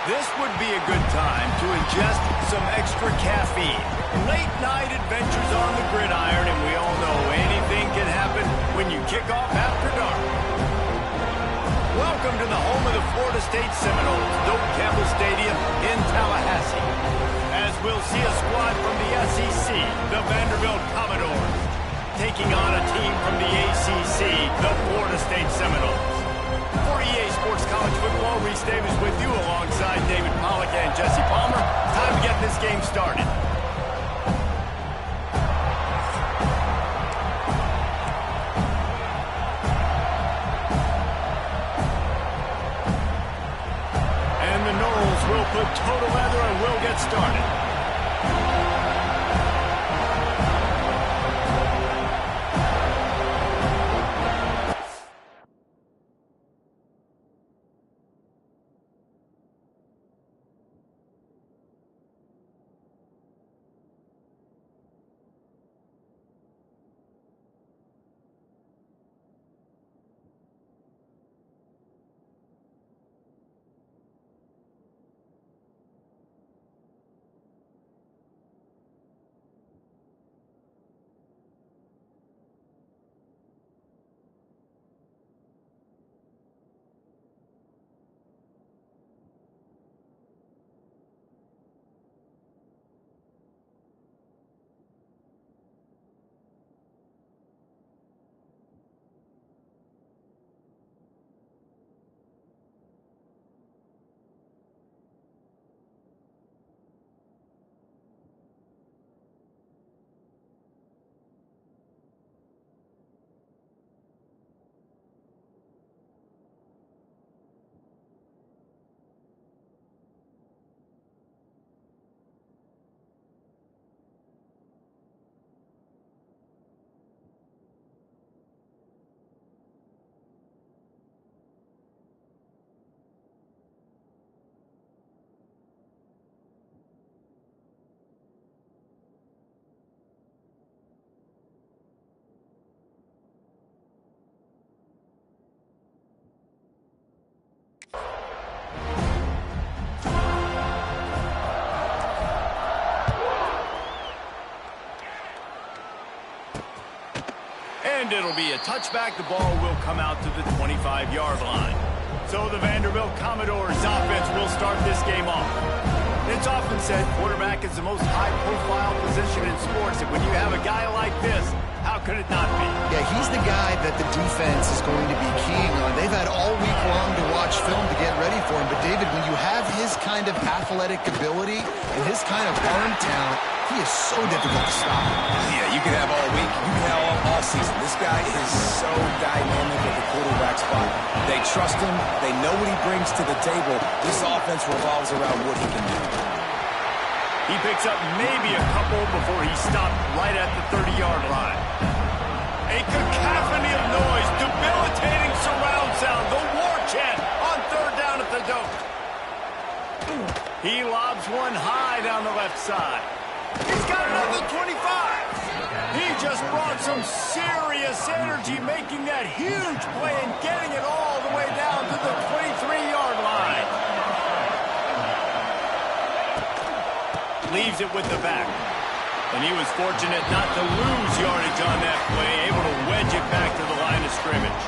This would be a good time to ingest some extra caffeine. Late night adventures on the gridiron, and we all know anything can happen when you kick off after dark. Welcome to the home of the Florida State Seminoles, Doak Campbell Stadium in Tallahassee. As we'll see a squad from the SEC, the Vanderbilt Commodores, taking on a team from the ACC, the Florida State Seminoles. For EA Sports College Football, Reese Davis with you alongside David Pollack and Jesse Palmer. Time to get this game started. And the Noles will put total leather and will get started. And it'll be a touchback. The ball will come out to the 25-yard line. So the Vanderbilt Commodores offense will start this game off. It's often said quarterback is the most high-profile position in sports. And when you have a guy like this, how could it not be? Yeah, he's the guy that the defense is going to be keying on. They've had all week long to watch film to get ready for him. But, David, when you have his kind of athletic ability and his kind of arm talent, he is so difficult to stop. Yeah, you can have all week. You can have all season. This guy is so dynamic at the quarterback spot. They trust him. They know what he brings to the table. This offense revolves around what he can do. He picks up maybe a couple before he stopped right at the 30-yard line. A cacophony of noise, debilitating surround sound, the war chant on third down at the Doak. He lobs one high down the left side. He's got another 25. He just brought some serious energy, making that huge play and getting it all the way down to the 23-yard line. Leaves it with the back. And he was fortunate not to lose yardage on that play, able to wedge it back to the line of scrimmage.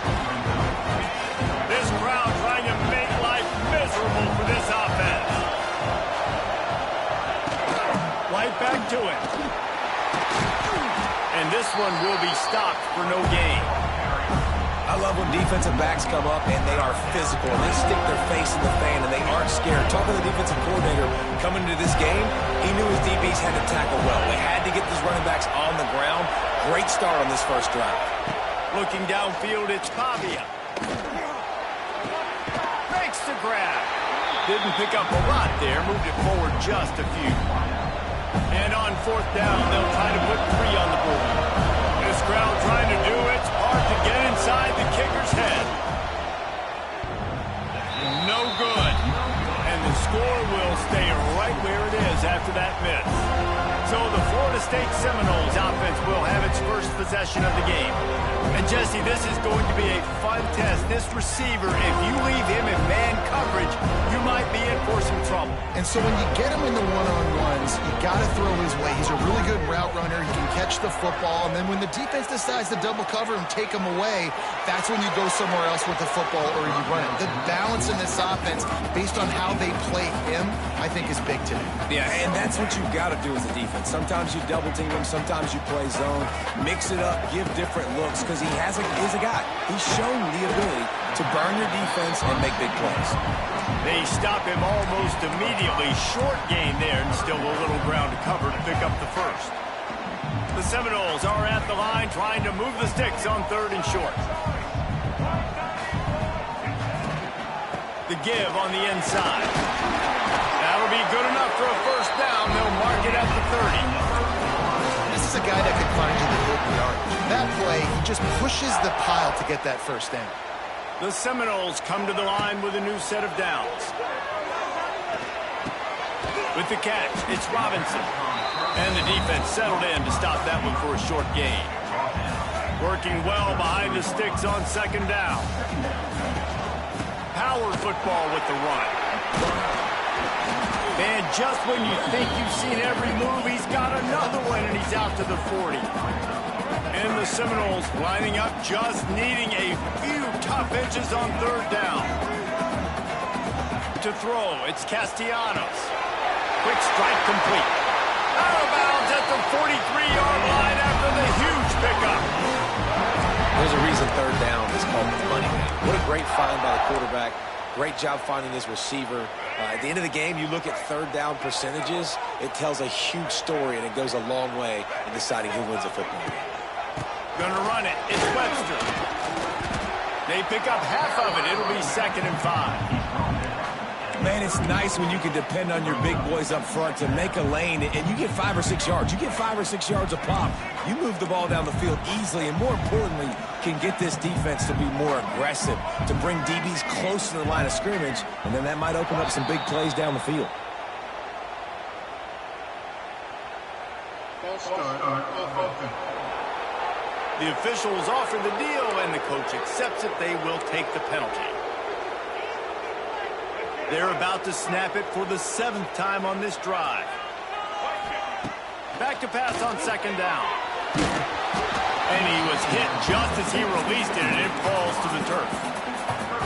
This crowd trying to make life miserable for this offense. Right back to it. And this one will be stopped for no gain. I love when defensive backs come up and they are physical and they stick their face in the fan and they aren't scared. Talking to the defensive coordinator coming into this game, he knew his DBs had to tackle well. They had to get these running backs on the ground. Great start on this first drive. Looking downfield, it's Pavia. Makes the grab. Didn't pick up a lot there, moved it forward just a few. And on fourth down, they'll try to put 3 on the board. This crowd trying to do its part to get inside the kicker's head. No good. And the score will stay right where it is after that miss. So the Florida State Seminoles offense will have its first possession of the game. And Jesse, this is going to be a fun test. This receiver, if you leave him in man coverage, you might be in for some trouble. trouble. And so when you get him in the one-on-ones, you got to throw his way. He's a really good route runner. He can catch the football. And then when the defense decides to double cover and take him away, that's when you go somewhere else with the football or you run it. The balance in this offense, based on how they play him, I think is big today. Yeah, and that's what you've got to do as a defense. Sometimes you double team him, sometimes you play zone. Mix it up, give different looks, because he's a guy. He's shown the ability to burn your defense and make big plays. They stop him almost immediately. Short gain there, and still a little ground to cover to pick up the first. The Seminoles are at the line trying to move the sticks on 3rd and short. The give on the inside. That'll be good enough for a first down. They'll mark it at the 30. This is a guy that could find you the hidden yardage. That play, he just pushes the pile to get that first down. The Seminoles come to the line with a new set of downs. With the catch, it's Robinson. And the defense settled in to stop that one for a short gain. Working well behind the sticks on 2nd down. Power football with the run. And just when you think you've seen every move, he's got another one, and he's out to the 40. And the Seminoles lining up, just needing a few tough inches on 3rd down. To throw, it's Castellanos. Quick strike complete. Out of bounds at the 43-yard line after the huge pickup. There's a reason 3rd down is called the money man. What a great find by the quarterback. Great job finding his receiver. At the end of the game, you look at 3rd down percentages. It tells a huge story, and it goes a long way in deciding who wins a football game. Gonna run it. It's Webster. They pick up half of it. It'll be 2nd and 5. Man, it's nice when you can depend on your big boys up front to make a lane, and you get 5 or 6 yards. You get 5 or 6 yards a pop. You move the ball down the field easily, and more importantly, can get this defense to be more aggressive, to bring DBs close to the line of scrimmage, and then that might open up some big plays down the field. The officials offer the deal, and the coach accepts it. They will take the penalty. They're about to snap it for the 7th time on this drive. Back to pass on 2nd down. And he was hit just as he released it, and it falls to the turf.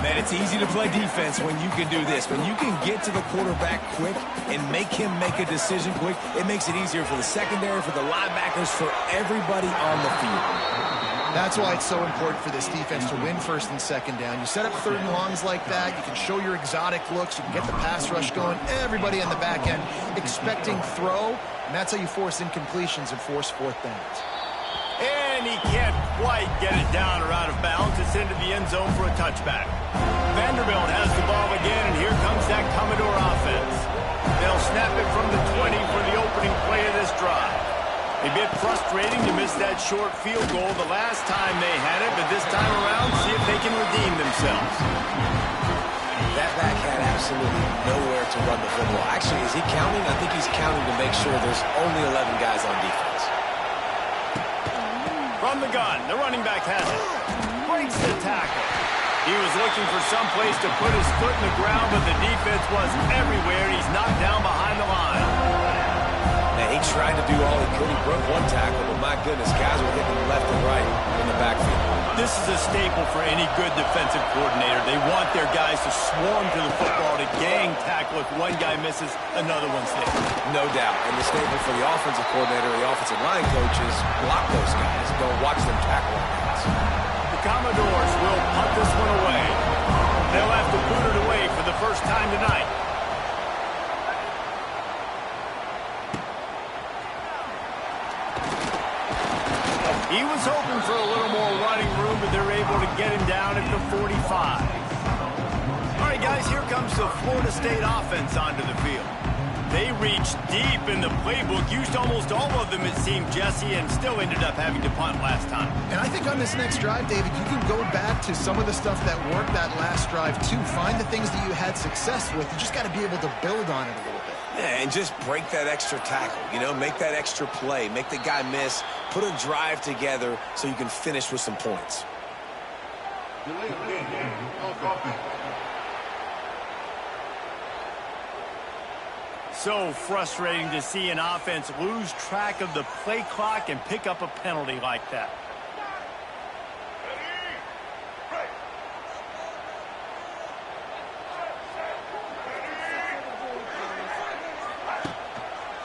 Man, it's easy to play defense when you can do this. When you can get to the quarterback quick and make him make a decision quick, it makes it easier for the secondary, for the linebackers, for everybody on the field. That's why it's so important for this defense to win 1st and 2nd down. You set up 3rd and longs like that. You can show your exotic looks. You can get the pass rush going. Everybody on the back end expecting throw, and that's how you force incompletions and force 4th downs. And he can't quite get it down or out of bounds. It's into the end zone for a touchback. Vanderbilt has the ball again, and here comes that Commodore offense. They'll snap it from the 20 for the opening play of this drive. A bit frustrating to miss that short field goal the last time they had it, but this time around, see if they can redeem themselves. That back had absolutely nowhere to run the football. Actually, is he counting? I think he's counting to make sure there's only 11 guys on defense. From the gun, the running back has it. Breaks the tackle. He was looking for some place to put his foot in the ground, but the defense was everywhere. He's knocked down behind the line. He tried to do all he could. He broke one tackle, but my goodness, guys were hitting him left and right in the backfield. This is a staple for any good defensive coordinator. They want their guys to swarm to the football, to gang tackle. If one guy misses, another one's there. No doubt. And the staple for the offensive coordinator, the offensive line coaches, block those guys. Don't watch them tackle on guys. The Commodores will punt this one away. They'll have to boot it away for the first time tonight. He was hoping for a little more running room, but they're able to get him down at the 45. All right, guys, here comes the Florida State offense onto the field. They reached deep in the playbook, used almost all of them, it seemed, Jesse, and still ended up having to punt last time. And I think on this next drive, David, you can go back to some of the stuff that worked that last drive, too. Find the things that you had success with. You just got to be able to build on it a little bit. Yeah, and just break that extra tackle, you know, make that extra play, make the guy miss, put a drive together so you can finish with some points. So frustrating to see an offense lose track of the play clock and pick up a penalty like that.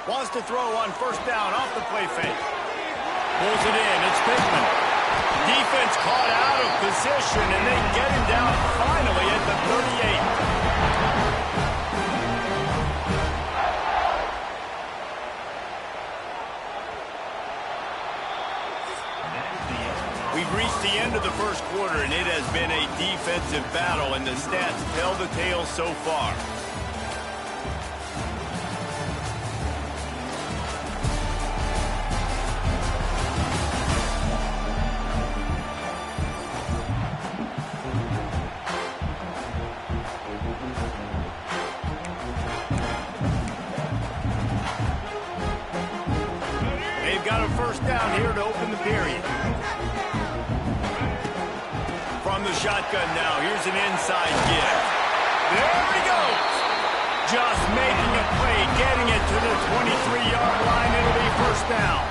Wants to throw on first down off the play fake. Pulls it in. It's Pittman. Defense caught out of position, and they get him down finally at the 38. We've reached the end of the first quarter, and it has been a defensive battle, and the stats tell the tale so far. Got a first down here to open the period. From the shotgun now, here's an inside give. There he goes. Just making a play, getting it to the 23-yard line. It'll be first down.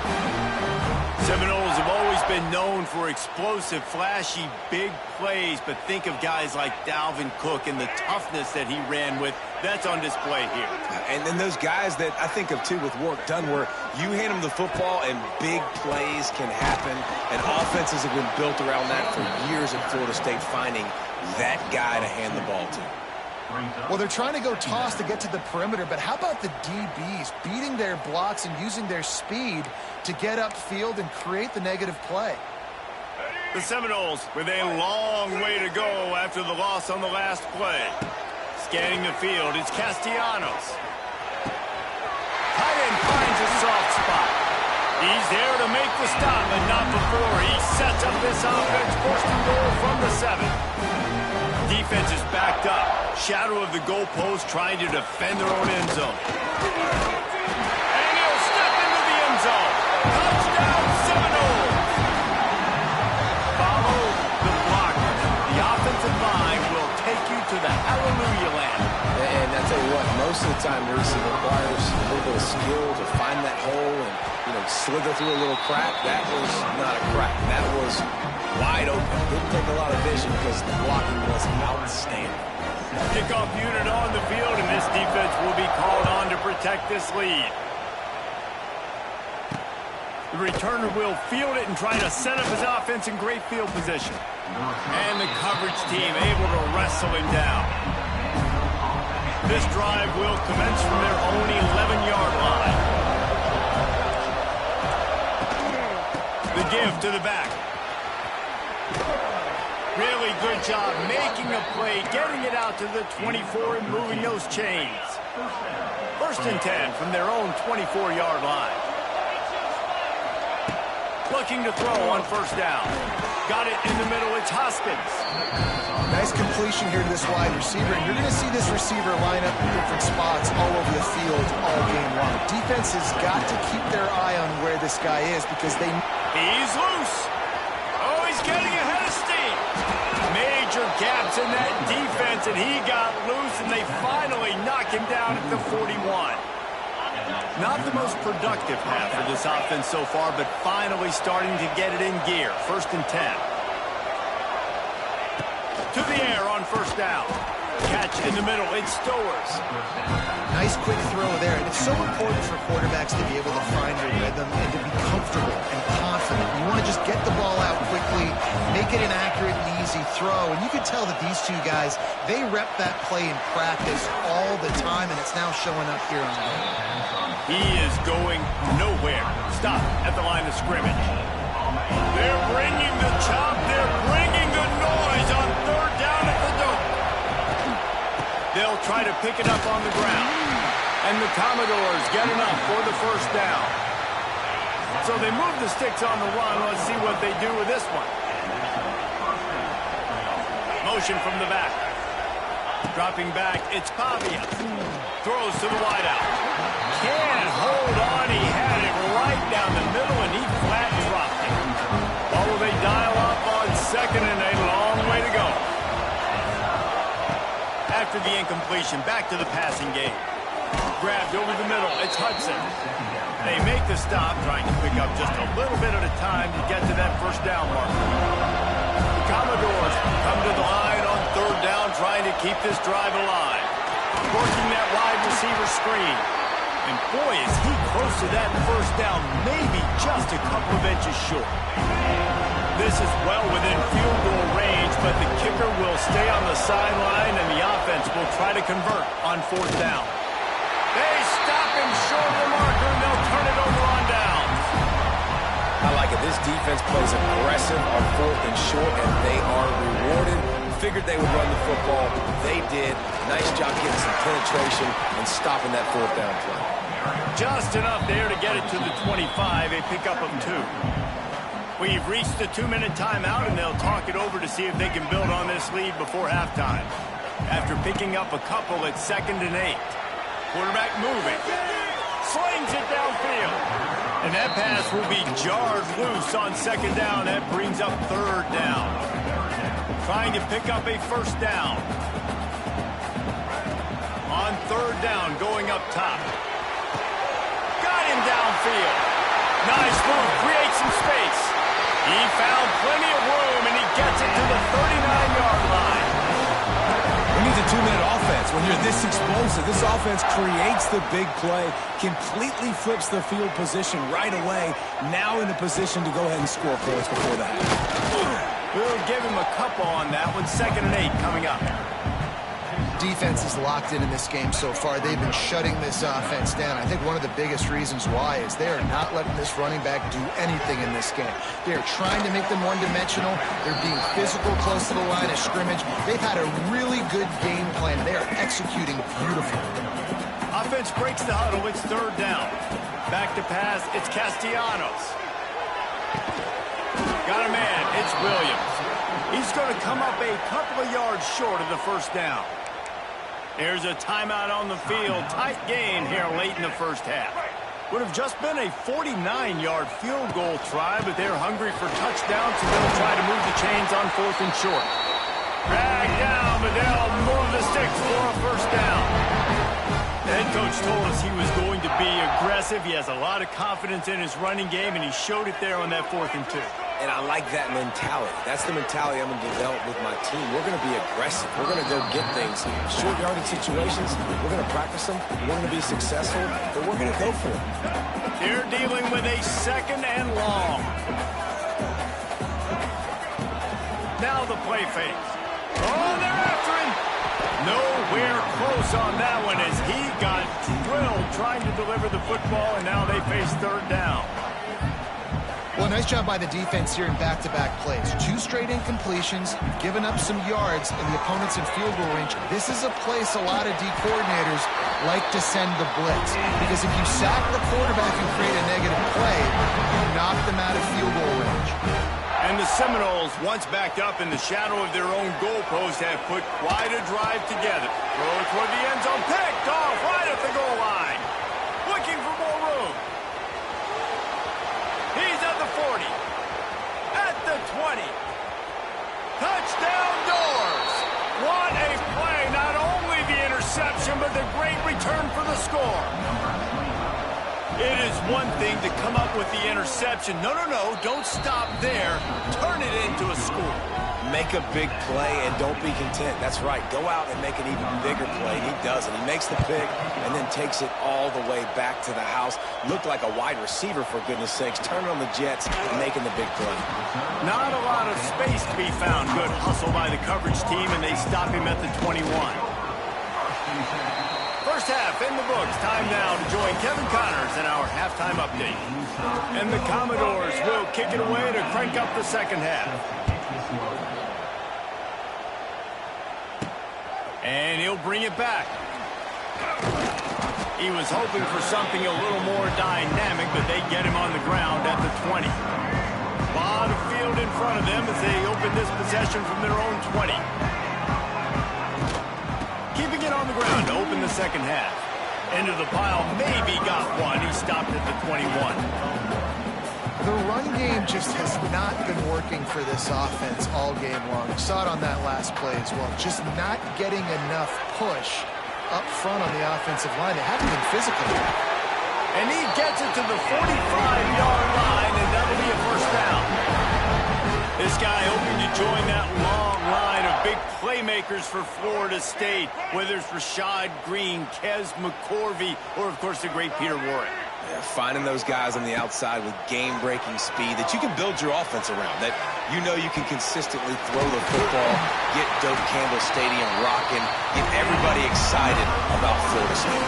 Seminoles have always been known for explosive, flashy, big plays, but think of guys like Dalvin Cook and the toughness that he ran with. That's on display here. And then those guys that I think of, too, with Warrick Dunn, where you hand them the football and big plays can happen, and offenses have been built around that for years at Florida State, finding that guy to hand the ball to. Well, they're trying to go toss to get to the perimeter, but how about the DBs beating their blocks and using their speed to get upfield and create the negative play? The Seminoles with a long way to go after the loss on the last play. Scanning the field, it's Castellanos. Tight end finds a soft spot. He's there to make the stop, but not before he sets up this offense. First and goal from the 7. Defense is backed up. Shadow of the goalpost trying to defend their own end zone. And he'll step into the end zone. Touchdown, Seminoles. Follow the blocker. The offensive line will take you to the hallelujah land. And I tell you what, most of the time, Reese, it requires a little bit of skill to find that hole and, slither through a little crack. That was not a crack. That was wide open. Didn't take a lot of vision because the blocking was outstanding. Kickoff unit on the field, and this defense will be called on to protect this lead. The returner will field it and try to set up his offense in great field position. And the coverage team able to wrestle him down. This drive will commence from their own 11-yard line. The give to the back. Really good job making a play, getting it out to the 24 and moving those chains. First and 10 from their own 24-yard line. Looking to throw on first down. Got it in the middle. It's Hoskins. Nice completion here to this wide receiver. And you're going to see this receiver line up in different spots all over the field all game long. Defense has got to keep their eye on where this guy is because they... He's loose. Oh, he's getting ahead of steam. Major gaps in that defense, and he got loose, and they finally knock him down at the 41. Not the most productive half for this offense so far, but finally starting to get it in gear. First and 10. To the air on first down. Catch in the middle. It's Stowers. Nice quick throw there. And it's so important for quarterbacks to be able to find their rhythm and to be comfortable and confident. You want to just get the ball out quickly, make it an accurate and easy throw. And you can tell that these two guys, they rep that play in practice all the time, and it's now showing up here on the game. He is going nowhere. Stop at the line of scrimmage. They're bringing the chop. They're bringing the noise on third down at the dome. They'll try to pick it up on the ground. And the Commodores get enough for the first down. So they move the sticks on the run. Let's see what they do with this one. Motion from the back. Dropping back, it's Pavia. Throws to the wideout. Can't hold on. He had it right down the middle, and he flat dropped it. Oh, they dial up on second, and a long way to go. After the incompletion, back to the passing game. grabbed over the middle. It's Hudson. They make the stop, trying to pick up just a little bit at a time to get to that first down mark. The Commodores come to the line on third down, trying to keep this drive alive. Working that wide receiver screen. And boy, is he close to that first down, maybe just a couple of inches short. This is well within field goal range, but the kicker will stay on the sideline, and the offense will try to convert on fourth down. They stop him short of the marker, and they'll turn it over on downs. I like it. This defense plays aggressive on fourth and short, and they are rewarded. Figured they would run the football. They did. Nice job getting some penetration and stopping that fourth down play. Just enough there to get it to the 25, a pickup of 2. We've reached the 2-minute timeout, and they'll talk it over to see if they can build on this lead before halftime. After picking up a couple at 2nd and 8. Quarterback moving. Slings it downfield. And that pass will be jarred loose on 2nd down. That brings up 3rd down. Trying to pick up a first down. On 3rd down, going up top. Got him downfield. Nice move, creates some space. He found plenty of room, and he gets it to the 39-yard line. We need a 2-minute offense. When you're this explosive, this offense creates the big play, completely flips the field position right away, now in a position to go ahead and score points before that. We'll give him a couple on that one. 2nd and 8 coming up. Defense is locked in this game so far. They've been shutting this offense down. I think one of the biggest reasons why is they are not letting this running back do anything in this game. They are trying to make them one-dimensional. They're being physical close to the line of scrimmage. They've had a really good game plan. They are executing beautifully. Offense breaks the huddle. It's 3rd down. Back to pass. It's Castellanos. Got a man. It's Williams. He's going to come up a couple of yards short of the first down. There's a timeout on the field. Tight game here late in the first half. Would have just been a 49-yard field goal try, but they're hungry for touchdowns, so they'll try to move the chains on 4th and short. Drag down, but they'll move the sticks for a first down. The head coach told us he was going to be aggressive. He has a lot of confidence in his running game, and he showed it there on that 4th and 2. And I like that mentality. That's the mentality I'm going to develop with my team. We're going to be aggressive. We're going to go get things. Short yardage situations, we're going to practice them. We're going to be successful, but we're going to go for it. They're dealing with a 2nd and long. Now the play fake. Oh, they're after him. Nowhere close on that one as he got drilled trying to deliver the football, and now they face 3rd down. Well, nice job by the defense here in back-to-back plays. 2 straight incompletions, given up some yards, and the opponent's in field goal range. This is a place a lot of D coordinators like to send the blitz. Because if you sack the quarterback and create a negative play, you knock them out of field goal range. And the Seminoles, once backed up in the shadow of their own goalpost, have put quite a drive together. Throw toward the end zone, picked off right at the goal line. Looking for more room. He's at the 40. At the 20. Touchdown Doors. What a play. Not only the interception, but the great return for the score. It is one thing to come up with the interception. No, don't stop there. Turn it into a score. Make a big play and don't be content. That's right. Go out and make an even bigger play. He does it. He makes the pick and then takes it all the way back to the house. Looked like a wide receiver, for goodness sakes. Turning on the jets and making the big play. Not a lot of space to be found. Good hustle by the coverage team, and they stop him at the 21. First half in the books. Time now to join Kevin Connors in our halftime update. And the Commodores will kick it away to crank up the second half. And he'll bring it back. He was hoping for something a little more dynamic, but they get him on the ground at the 20. Lot of field in front of them as they open this possession from their own 20. Keeping it on the ground to open the second half. Into the pile, maybe got one. He stopped at the 21. The run game just has not been working for this offense all game long. You saw it on that last play as well. Just not getting enough push up front on the offensive line. They haven't been physical. And he gets it to the 45-yard line, and that'll be a first down. This guy hoping to join that long line of big playmakers for Florida State, whether it's Rashad Green, Kez McCorvey, or, of course, the great Peter Warrick. Yeah, finding those guys on the outside with game-breaking speed that you can build your offense around, that you know you can consistently throw the football, get Doak Campbell Stadium rocking, get everybody excited about Florida State.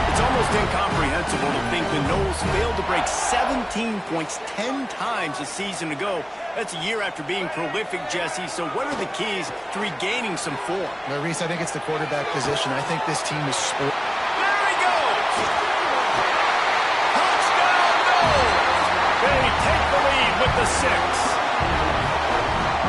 It's almost incomprehensible to think the Noles failed to break 17 points 10 times a season ago. That's a year after being prolific, Jesse. So what are the keys to regaining some form? Well, Reese, I think it's the quarterback position. I think this team is sport. There he goes! Touchdown, Noles! They take the lead with the 6.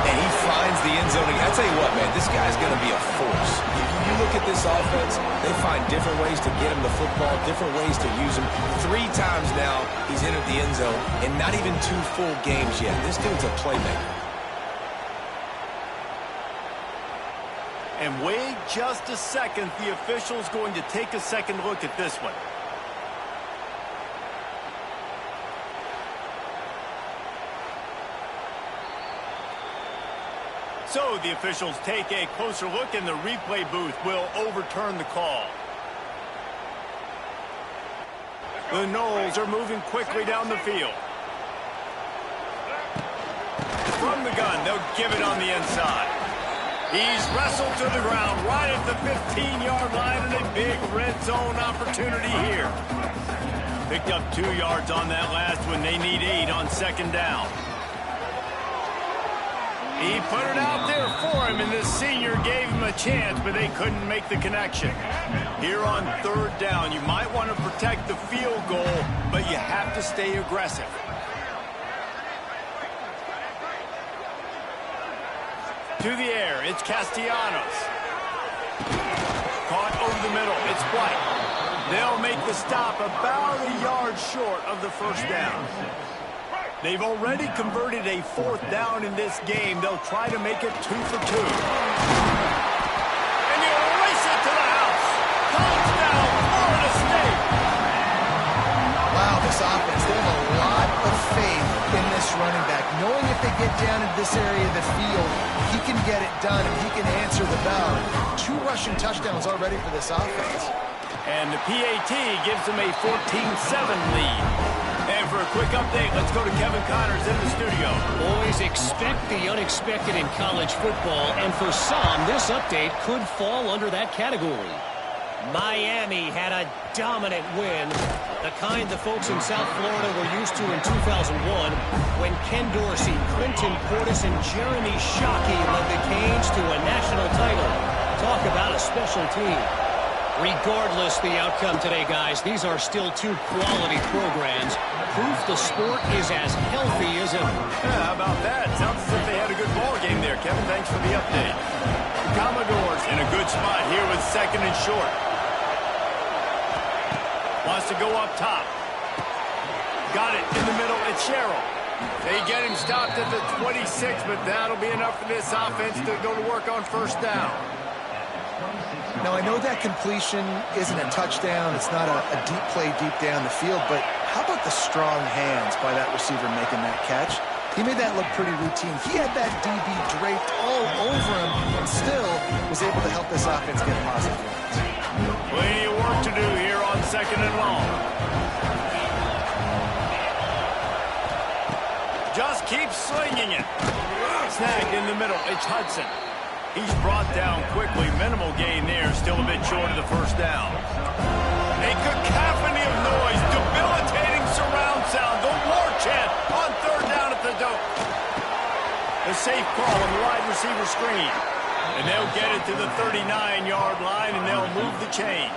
And he finds the end zone. I tell you what, man, this guy's going to be a force. You look at this offense, they find different ways to get him the football, different ways to use him. 3 times now he's entered the end zone, and not even 2 full games yet. This dude's a playmaker. And wait just a second. The official's going to take a second look at this one. So the officials take a closer look, and the replay booth will overturn the call. The Noles are moving quickly down the field. From the gun, they'll give it on the inside. He's wrestled to the ground right at the 15-yard line, and a big red zone opportunity here. Picked up 2 yards on that last one. They need 8 on second down. He put it out there for him, and the senior gave him a chance, but they couldn't make the connection. Here on third down, you might want to protect the field goal, but you have to stay aggressive. To the air, it's Castellanos. Caught over the middle, it's White. They'll make the stop about a yard short of the first down. They've already converted a 4th down in this game. They'll try to make it 2 for 2. And you race it to the house. Touchdown, Florida State. Wow, this offense, they have a lot of faith in this running back. Knowing if they get down in this area of the field, he can get it done and he can answer the bell. 2 rushing touchdowns already for this offense. And the PAT gives them a 14-7 lead. And for a quick update, let's go to Kevin Connors in the studio. Always expect the unexpected in college football, and for some, this update could fall under that category. Miami had a dominant win, the kind the folks in South Florida were used to in 2001 when Ken Dorsey, Clinton Portis, and Jeremy Shockey led the Canes to a national title. Talk about a special team. Regardless the outcome today, guys, these are still 2 quality programs. Proof the sport is as healthy as ever. Yeah, how about that? Sounds as if they had a good ball game there. Kevin, thanks for the update. The Commodores in a good spot here with 2nd and short. Wants to go up top. Got it in the middle. It's Sherrill. They get him stopped at the 26, but that'll be enough for this offense to go to work on first down. Now, I know that completion isn't a touchdown. It's not a deep play deep down the field, but how about the strong hands by that receiver making that catch? He made that look pretty routine. He had that DB draped all over him and still was able to help this offense get positive yards. Plenty of work to do here on 2nd and long. Just keep slinging it. Snagged in the middle. It's Hudson. He's brought down quickly. Minimal gain there. Still a bit short of the first down. A cacophony of noise. Debilitating surround sound. The war chant on third down at the Doak. A safe call on the wide receiver screen. And they'll get it to the 39-yard line, and they'll move the chains.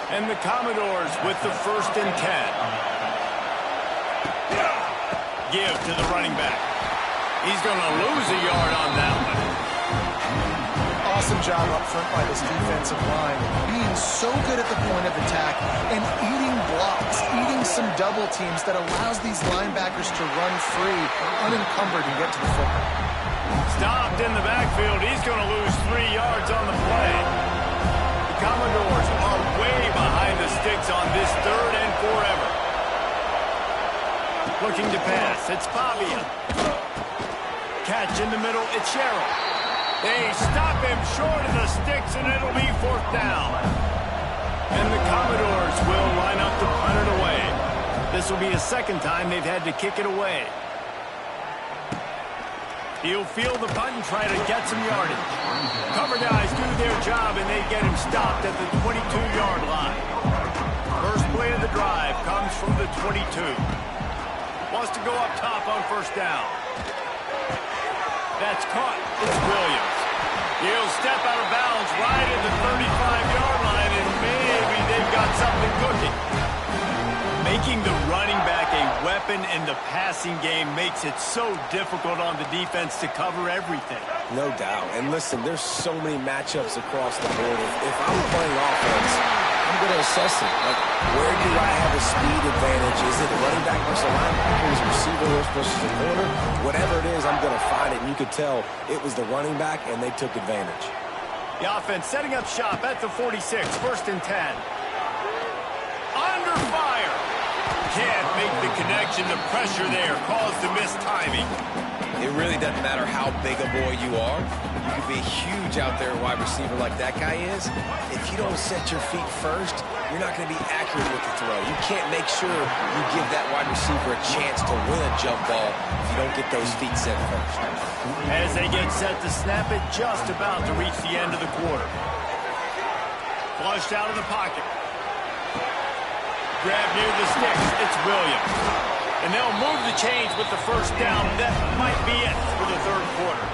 And the Commodores with the 1st and 10. Give to the running back. He's going to lose a yard on that one. Awesome job up front by this defensive line, being so good at the point of attack and eating blocks, eating some double teams that allows these linebackers to run free, unencumbered, and get to the football. Stopped in the backfield. He's going to lose 3 yards on the play. The Commodores are way behind the sticks on this 3rd and forever. Looking to pass, it's Pavia. Catch in the middle, it's Sherrill. They stop him short of the sticks, and it'll be 4th down. And the Commodores will line up to punt it away. This will be a 2nd time they've had to kick it away. He'll field the punt and try to get some yardage. Cover guys do their job, and they get him stopped at the 22-yard line. First play of the drive comes from the 22. Wants to go up top on 1st down. That's caught. It's Williams. He'll step out of bounds right at the 35-yard line, and maybe they've got something cooking. Making the running back a weapon in the passing game makes it so difficult on the defense to cover everything. No doubt. And listen, there's so many matchups across the board. If I'm playing offense, I'm going to assess it. Like, where do I have a speed advantage? Is it a running back versus a linebacker? Is it a receiver versus a corner? Whatever it is, I'm going to find it. And you could tell it was the running back, and they took advantage. The offense setting up shop at the 46, 1st and 10. Under fire. Can't make the connection. The pressure there caused the missed timing. It really doesn't matter how big a boy you are. You could be huge out there, wide receiver like that guy is. If you don't set your feet first, you're not going to be accurate with the throw. You can't make sure you give that wide receiver a chance to win a jump ball if you don't get those feet set first. As they get set to snap it, just about to reach the end of the quarter. Flushed out of the pocket. Grab near the sticks. It's Williams. And they'll move the chains with the 1st down. That might be it for the 3rd quarter.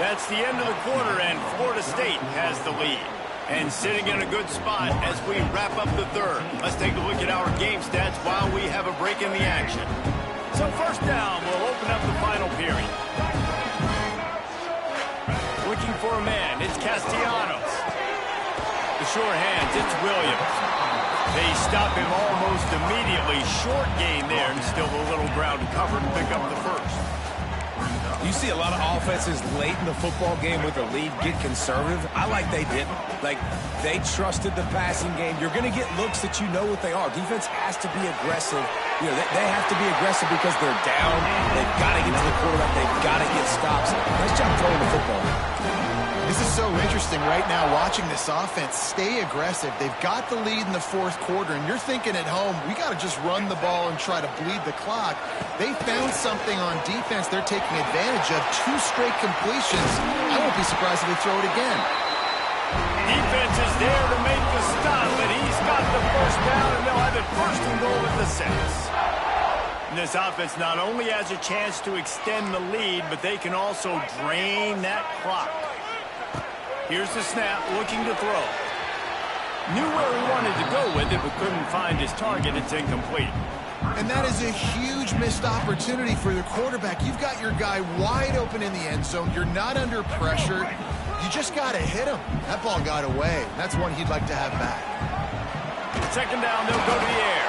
That's the end of the quarter, and Florida State has the lead. And sitting in a good spot as we wrap up the 3rd. Let's take a look at our game stats while we have a break in the action. So 1st down will open up the final period. Looking for a man, it's Castellanos. The sure hands, it's Williams. They stop him almost immediately. Short gain there, and still a little ground to cover and pick up the 1st. You see a lot of offenses late in the football game with a lead get conservative. I like they didn't. Like, they trusted the passing game. You're going to get looks that you know what they are. Defense has to be aggressive. You know, they have to be aggressive because they're down. They've got to get to the quarterback. They've got to get stops. Nice job throwing the football. This is so interesting right now watching this offense stay aggressive. They've got the lead in the 4th quarter, and you're thinking at home, we got to just run the ball and try to bleed the clock. They found something on defense they're taking advantage of. 2 straight completions. I won't be surprised if they throw it again. Defense is there to make the stop, but he's got the 1st down, and they'll have it 1st and goal at the 6. And this offense not only has a chance to extend the lead, but they can also drain that clock. Here's the snap, looking to throw. Knew where he wanted to go with it, but couldn't find his target. It's incomplete. And that is a huge missed opportunity for the quarterback. You've got your guy wide open in the end zone. You're not under pressure. You just got to hit him. That ball got away. That's one he'd like to have back. 2nd down, they'll go to the air.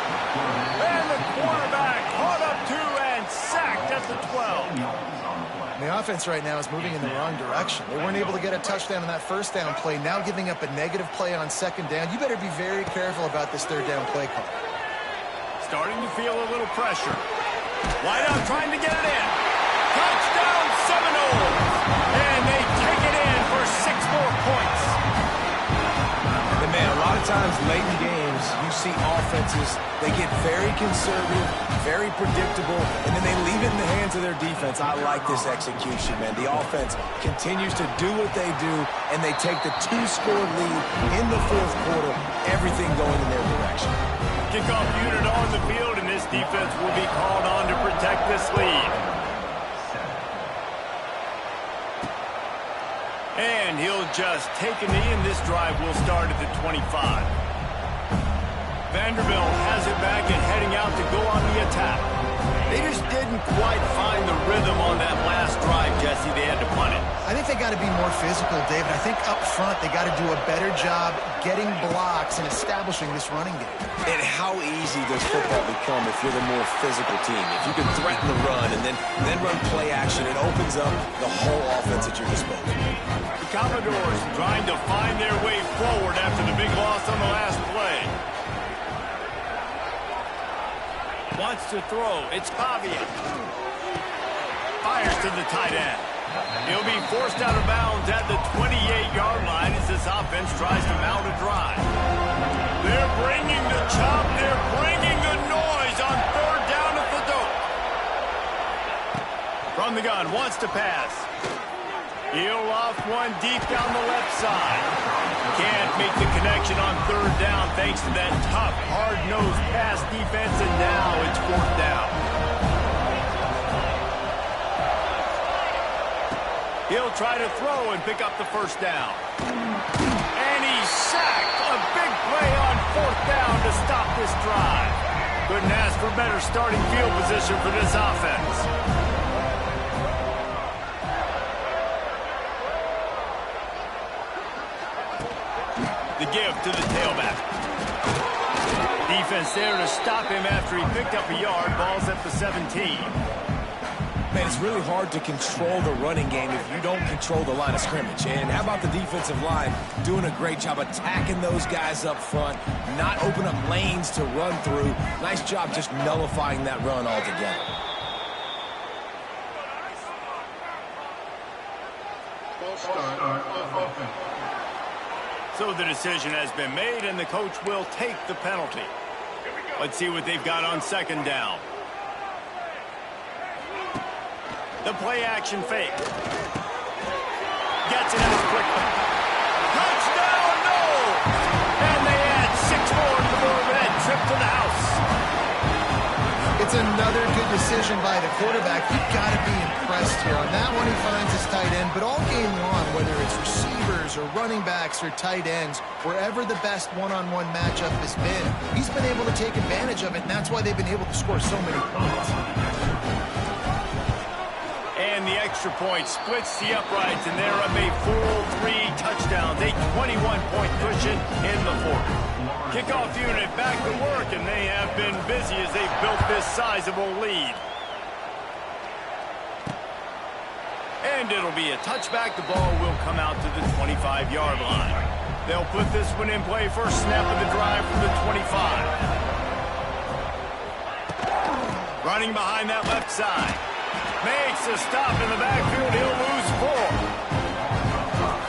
And the quarterback caught up 2 and sacked at the 12. The offense right now is moving in the wrong direction. They weren't able to get a touchdown on that 1st down play. Now giving up a negative play on 2nd down. You better be very careful about this 3rd down play call. Starting to feel a little pressure. Wide out trying to get it in. Touchdown Seminoles. And they take it in for 6 more points. And man, a lot of times late in games, you see offenses, they get very conservative, very predictable, and then they leave it in the hands of their defense. I like this execution, man. The offense continues to do what they do, and they take the 2-score lead in the 4th quarter, everything going in their direction. Kickoff unit on the field, and this defense will be called on to protect this lead. And he'll just take a knee, and this drive will start at the 25. Vanderbilt has it back and heading out to go on the attack. They just didn't quite find the rhythm on that last drive, Jesse. They had to punt it. I think they got to be more physical, David. I think up front they got to do a better job getting blocks and establishing this running game. And how easy does football become if you're the more physical team? If you can threaten the run and then run play action, it opens up the whole offense at your disposal. The Commodores trying to find their way forward after the big loss on the last play. Wants to throw. It's Pavia. Fires to the tight end. He'll be forced out of bounds at the 28-yard line as this offense tries to mount a drive. They're bringing the chop. They're bringing the noise on third down at the dope. From the gun, wants to pass. He'll off one deep down the left side. Can't make the connection on third down thanks to that tough, hard-nosed pass defense, and now it's fourth down. He'll try to throw and pick up the first down. And he's sacked. A big play on fourth down to stop this drive. Couldn't ask for better starting field position for this offense. The give to the tailback. Defense there to stop him after he picked up a yard. Ball's at the 17. Man, it's really hard to control the running game if you don't control the line of scrimmage. And how about the defensive line doing a great job attacking those guys up front, not open up lanes to run through. Nice job just nullifying that run altogether. So the decision has been made, and the coach will take the penalty. Let's see what they've got on second down. The play-action fake. Gets it out quickly. Touchdown, no! And they add 6 more to the board with that trip to the house. It's another good decision by the quarterback. You've got to be impressed here. On that one, he finds his tight end, but all game long, whether it's receivers or running backs or tight ends, wherever the best one-on-one matchup has been, he's been able to take advantage of it, and that's why they've been able to score so many points. And the extra point splits the uprights, and they're up a full 3 touchdowns, a 21-point cushion in the fourth. Kickoff unit back to work, and they have been busy as they've built this sizable lead. And it'll be a touchback. The ball will come out to the 25-yard line. They'll put this one in play first snap of the drive from the 25. Running behind that left side. Makes a stop in the backfield. He'll lose 4.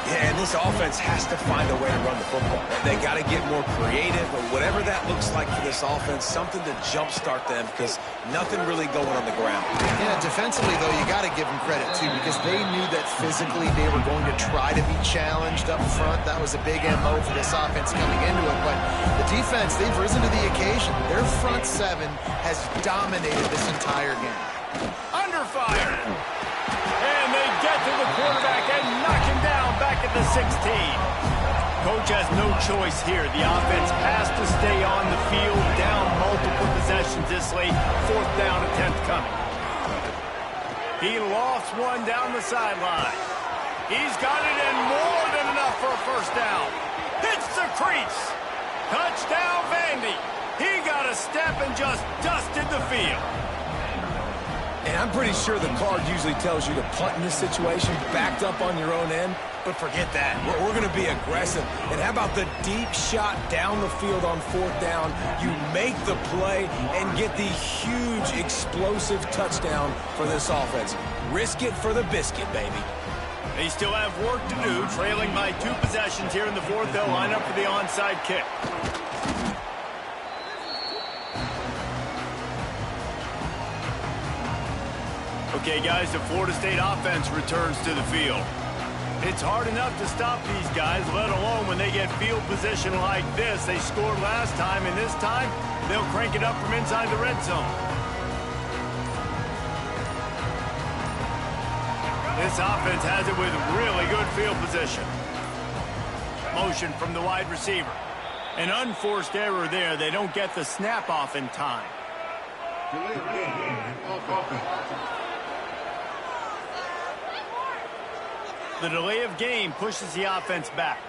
Yeah, and this offense has to find a way to run the football. They got to get more creative, or whatever that looks like for this offense, something to jumpstart them, because nothing really going on the ground. Yeah, defensively, though, you got to give them credit, too, because they knew that physically they were going to try to be challenged up front. That was a big MO for this offense coming into it. But the defense, they've risen to the occasion. Their front 7 has dominated this entire game. Under fire. And they get to the quarterback and knock him down back at the 16. Coach has no choice here. The offense has to stay on the field, down multiple possessions this late. Fourth down attempt coming. He lofts one down the sideline. He's got it in more than enough for a first down. Hits the crease. Touchdown, Vandy. He got a step and just dusted the field. And I'm pretty sure the card usually tells you to punt in this situation, backed up on your own end, but forget that. We're going to be aggressive. And how about the deep shot down the field on fourth down? You make the play and get the huge explosive touchdown for this offense. Risk it for the biscuit, baby. They still have work to do, trailing by 2 possessions here in the fourth. They'll line up for the onside kick. Okay, guys, the Florida State offense returns to the field. It's hard enough to stop these guys, let alone when they get field position like this. They scored last time, and this time they'll crank it up from inside the red zone. This offense has it with really good field position. Motion from the wide receiver. An unforced error there. They don't get the snap off in time. The delay of game pushes the offense back.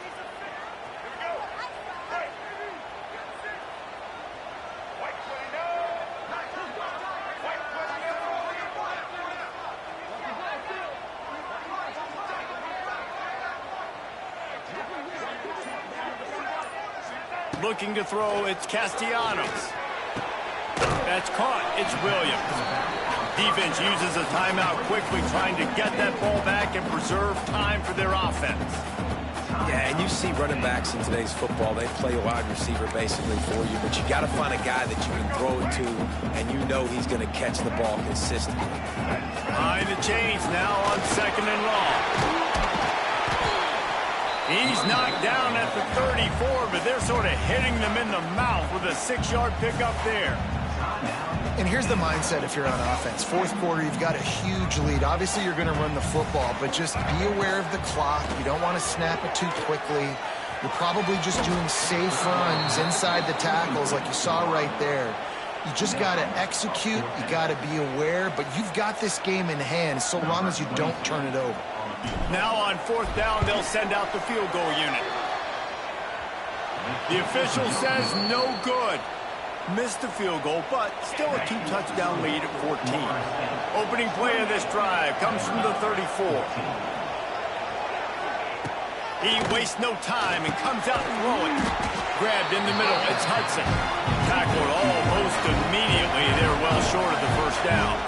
Looking to throw, it's Castellanos. That's caught, it's Williams. Defense uses a timeout quickly, trying to get that ball back and preserve time for their offense. Yeah, and you see running backs in today's football, they play a wide receiver basically for you, but you got to find a guy that you can throw it to, and you know he's going to catch the ball consistently. Behind the chains now on 2nd and long. He's knocked down at the 34, but they're sort of hitting them in the mouth with a 6-yard pickup there. And here's the mindset if you're on offense. 4th quarter, you've got a huge lead. Obviously, you're going to run the football, but just be aware of the clock. You don't want to snap it too quickly. You're probably just doing safe runs inside the tackles like you saw right there. You just got to execute. You got to be aware, but you've got this game in hand so long as you don't turn it over. Now on 4th down, they'll send out the field goal unit. The official says no good. Missed the field goal, but still a 2-touchdown lead at 14. Opening play of this drive comes from the 34. He wastes no time and comes out throwing. Grabbed in the middle, it's Hudson. Tackled almost immediately. They're well short of the 1st down.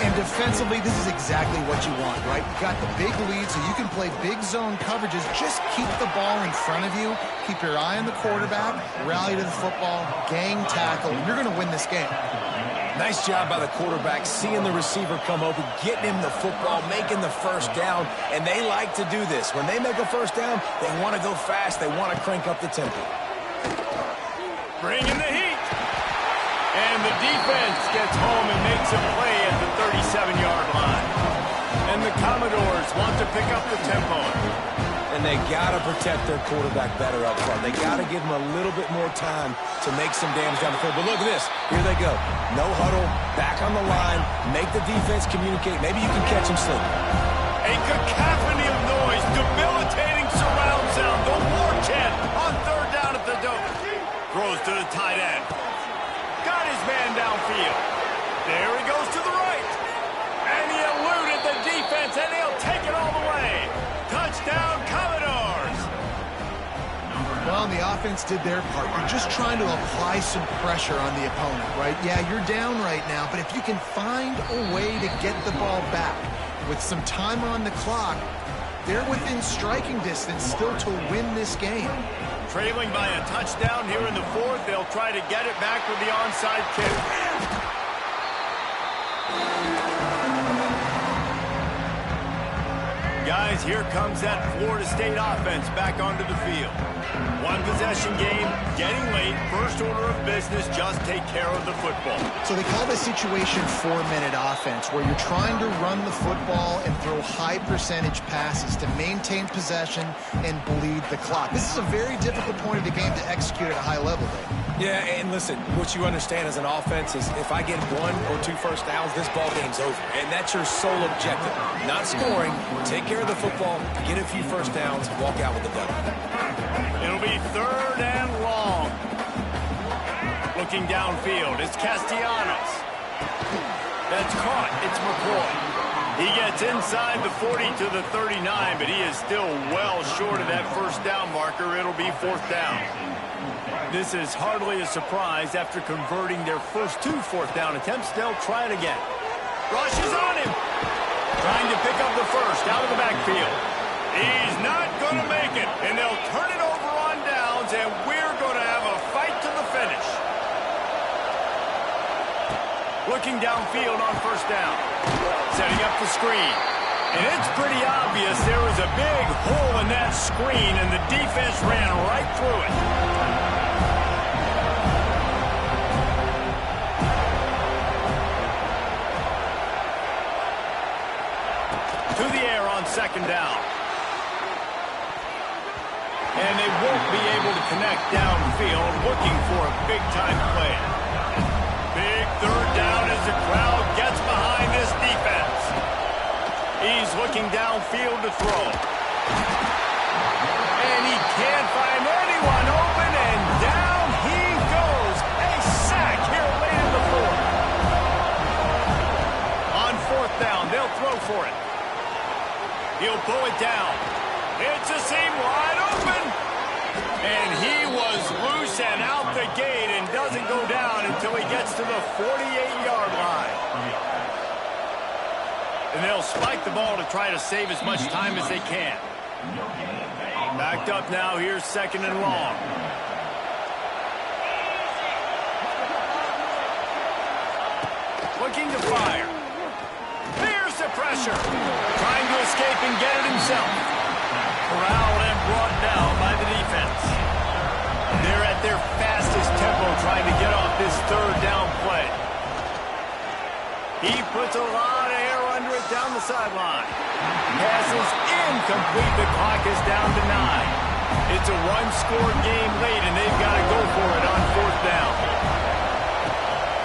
And defensively, this is exactly what you want, right? You got the big lead, so you can play big zone coverages. Just keep the ball in front of you. Keep your eye on the quarterback. Rally to the football. Gang tackle. You're going to win this game. Nice job by the quarterback, seeing the receiver come open, getting him the football, making the 1st down. And they like to do this. When they make a 1st down, they want to go fast. They want to crank up the tempo. Bring in the heat. And the defense gets home and makes a play at the 37-yard line. And the Commodores want to pick up the tempo. And they got to protect their quarterback better up front. They got to give him a little bit more time to make some damage down the field. But look at this. Here they go. No huddle, back on the line, make the defense communicate. Maybe you can catch him slipping. A cacophony of noise, debilitating surround sound. The war chant on 3rd down at the dome. Throws to the tight end. Got his man downfield. There he goes to the right. And he eluded the defense, and he'll take it all the way. Touchdown, Commodores. Well, the offense did their part. You're just trying to apply some pressure on the opponent, right? Yeah, you're down right now, but if you can find a way to get the ball back with some time on the clock, they're within striking distance still to win this game. Trailing by a touchdown here in the 4th. They'll try to get it back with the onside kick. Guys, here comes that Florida State offense back onto the field. 1-possession game, getting late. First order of business, just take care of the football. So they call this situation 4-minute offense, where you're trying to run the football and throw high percentage passes to maintain possession and bleed the clock. This is a very difficult point of the game to execute at a high level, Dave. Yeah, and listen, what you understand as an offense is if I get 1 or 2 first downs, this ball game's over. And that's your sole objective. Not scoring, take care of the football, get a few first downs, walk out with the W. It'll be 3rd and long. Looking downfield, it's Castellanos. That's caught, it's McCoy. He gets inside the 40 to the 39, but he is still well short of that 1st down marker. It'll be 4th down. This is hardly a surprise. After converting their first 2 4th down attempts, they'll try it again. Rush is on him. Trying to pick up the 1st out of the backfield. He's not going to make it, and they'll turn it over on downs, and we're going to have a fight to the finish. Looking downfield on 1st down. Setting up the screen. And it's pretty obvious there was a big hole in that screen, and the defense ran right through it. To the air on 2nd down. And they won't be able to connect downfield, looking for a big-time play. Big third down as the crowd gets behind this defense. He's looking downfield to throw. And he can't find anyone open, and down he goes. A sack here late in the fourth. On fourth down, they'll throw for it. He'll pull it down. It's a seam wide open. And he was loose and out the gate and doesn't go down until he gets to the 48-yard line. And they'll spike the ball to try to save as much time as they can. Backed up now. Here's second and long. Looking to fire. Here's the pressure. Trying to escape and get it himself. Corralled and brought down by the defense. They're at their fastest tempo trying to get off this third down play. He puts a lot of air under it down the sideline. Pass is incomplete. The clock is down to 9. It's a one-score game late, and they've got to go for it on fourth down.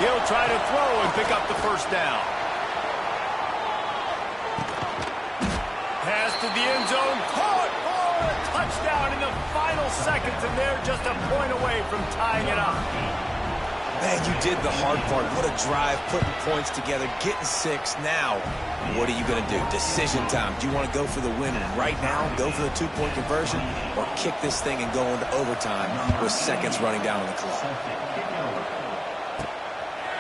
He'll try to throw and pick up the first down. Pass to the end zone. Caught for a touchdown in the final seconds, and they're just a point away from tying it up. Man, you did the hard part. What a drive, putting points together, getting 6. Now, what are you going to do? Decision time. Do you want to go for the win and right now go for the 2-point conversion, or kick this thing and go into overtime with seconds running down on the clock?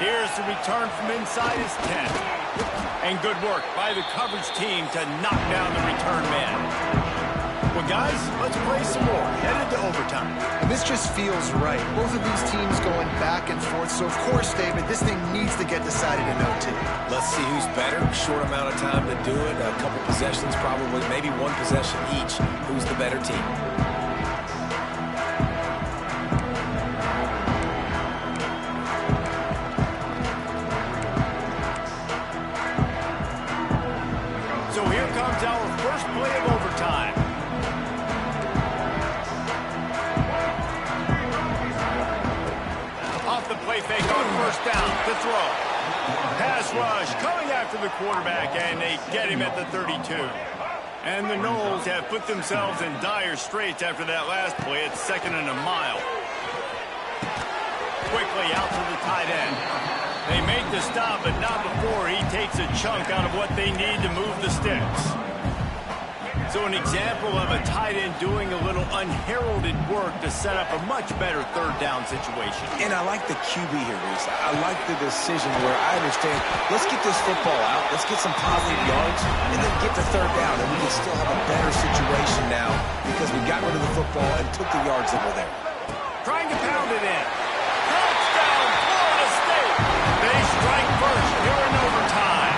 Here's the return from inside his 10. And good work by the coverage team to knock down the return man. Well, guys, let's play some more. Headed to overtime. And this just feels right. Both of these teams going back and forth. So, of course, David, this thing needs to get decided in OT. Let's see who's better. Short amount of time to do it. A couple possessions, probably maybe one possession each. Who's the better team? So here comes our first play of overtime. Off the play fake on first down to throw. Pass rush coming after the quarterback, and they get him at the 32. And the Knowles have put themselves in dire straits after that last play. It's 2nd and a mile. Quickly out to the tight end. They make the stop, but not before he takes a chunk out of what they need to move the sticks. So an example of a tight end doing a little unheralded work to set up a much better third down situation. And I like the QB here, Reese. I like the decision where I understand, let's get this football out, let's get some positive yards, and then get to third down, and we can still have a better situation now because we got rid of the football and took the yards that were there. Trying to pound it in. Touchdown, Florida State. They strike first here in overtime.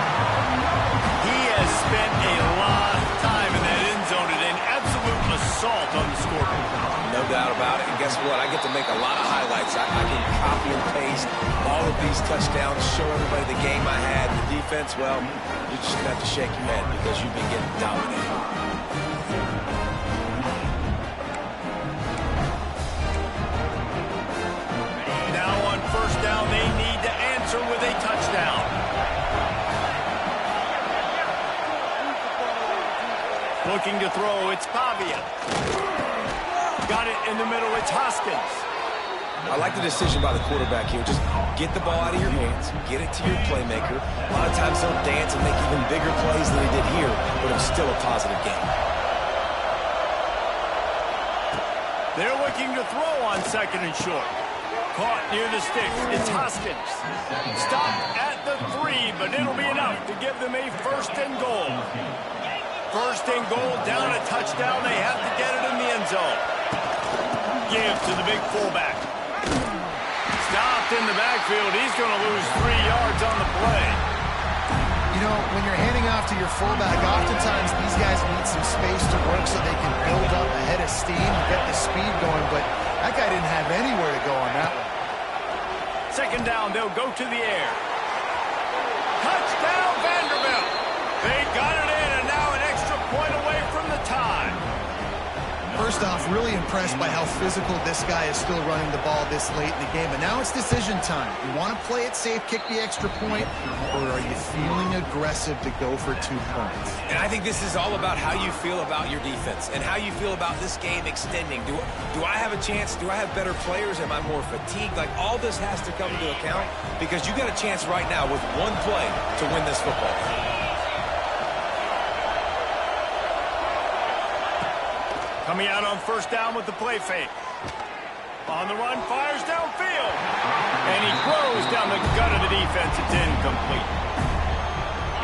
He has spent a lot of time in that end zone and an absolute assault on the scoreboard. No doubt about it. And guess what? I get to make a lot of highlights. I can copy and paste all of these touchdowns, show everybody the game I had. The defense, well, you just have to shake your head because you've been getting dominated. Now on first down, they need to answer with a touchdown. Looking to throw, it's Pavia. Got it in the middle, it's Hoskins. I like the decision by the quarterback here. Just get the ball out of your hands, get it to your playmaker. A lot of times they'll dance and make even bigger plays than they did here, but it's still a positive game. They're looking to throw on 2nd and short. Caught near the sticks. It's Hoskins. Stopped at the 3, but it'll be enough to give them a 1st and goal. 1st and goal, down a touchdown. They have to get it in the end zone. Give to the big fullback. Stopped in the backfield. He's going to lose 3 yards on the play. You know, when you're handing off to your fullback, oftentimes these guys need some space to work so they can build up a head of steam and get the speed going, but that guy didn't have anywhere to go on that one. 2nd down, they'll go to the air. Touchdown, Vanderbilt. They got it in, and now an extra point away from the tie. First off, really impressed by how physical this guy is still running the ball this late in the game. But now it's decision time. You want to play it safe, kick the extra point, or are you feeling aggressive to go for 2 points? And I think this is all about how you feel about your defense and how you feel about this game extending. Do I have a chance? Do I have better players? Am I more fatigued? Like, all this has to come into account because you got a chance right now with one play to win this football game. Coming out on first down with the play fake. On the run, fires downfield. And he throws down the gut of the defense. It's incomplete.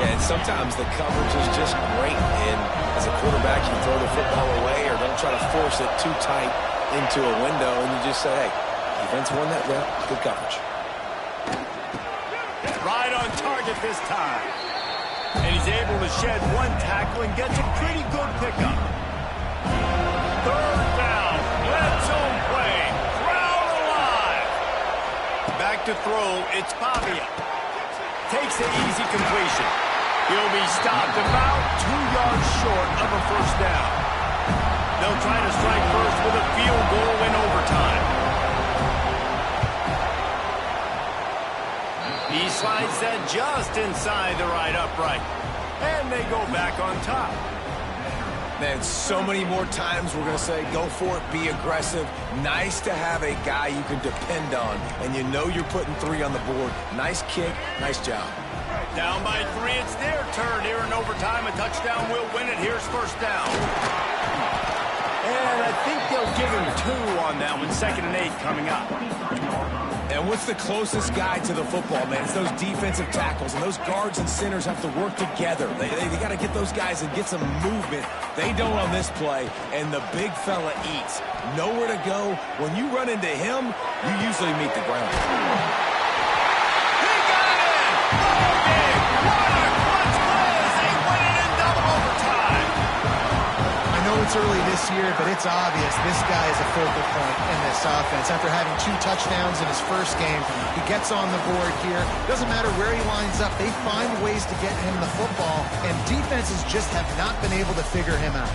Yeah, and sometimes the coverage is just great. And as a quarterback, you throw the football away or don't try to force it too tight into a window. And you just say, hey, defense won that. Yeah, good coverage. Right on target this time. And he's able to shed one tackle and gets a pretty good pickup. Third down, red zone play, crowd alive. Back to throw, it's Pavia. Takes the easy completion. He'll be stopped about 2 yards short of a first down. They'll try to strike first with a field goal in overtime. He slides that just inside the right upright. And they go back on top. Man, so many more times we're going to say, go for it, be aggressive. Nice to have a guy you can depend on, and you know you're putting 3 on the board. Nice kick, nice job. Down by 3, it's their turn here in overtime. A touchdown will win it. Here's first down. And I think they'll give him 2 on that one. 2nd and 8 coming up. And what's the closest guy to the football, man? It's those defensive tackles, and those guards and centers have to work together. They got to get those guys and get some movement. They don't on this play, and the big fella eats. Nowhere to go. When you run into him, you usually meet the ground. He got it! Ball game! What a clutch play as they win it in double overtime. I know it's early this year, but it's obvious this guy is a focal point in this offense. After having 2 touchdowns in his first game, he gets on the board here. Doesn't matter where he lines up, they find ways to get him the football, and defenses just have not been able to figure him out.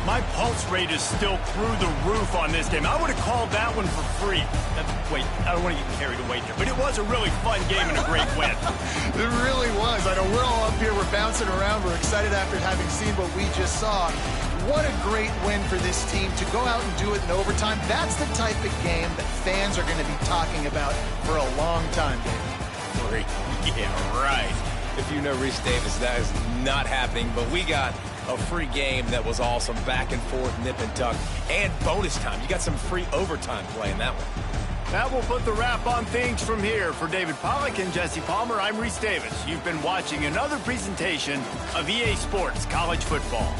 My pulse rate is still through the roof on this game. I would have called that one for free. Wait, I don't want to get carried away here, but it was a really fun game and a great win. It really was. I know we're all up here, we're bouncing around, we're excited after having seen what we just saw. What a great win for this team to go out and do it in overtime. That's the type of game that fans are going to be talking about for a long time. Great. Yeah, right. If you know Reese Davis, that is not happening, but we got a free game that was awesome, back and forth, nip and tuck, and bonus time. You got some free overtime play in that one. That will put the wrap on things from here. For David Pollack and Jesse Palmer, I'm Reese Davis. You've been watching another presentation of EA Sports College Football.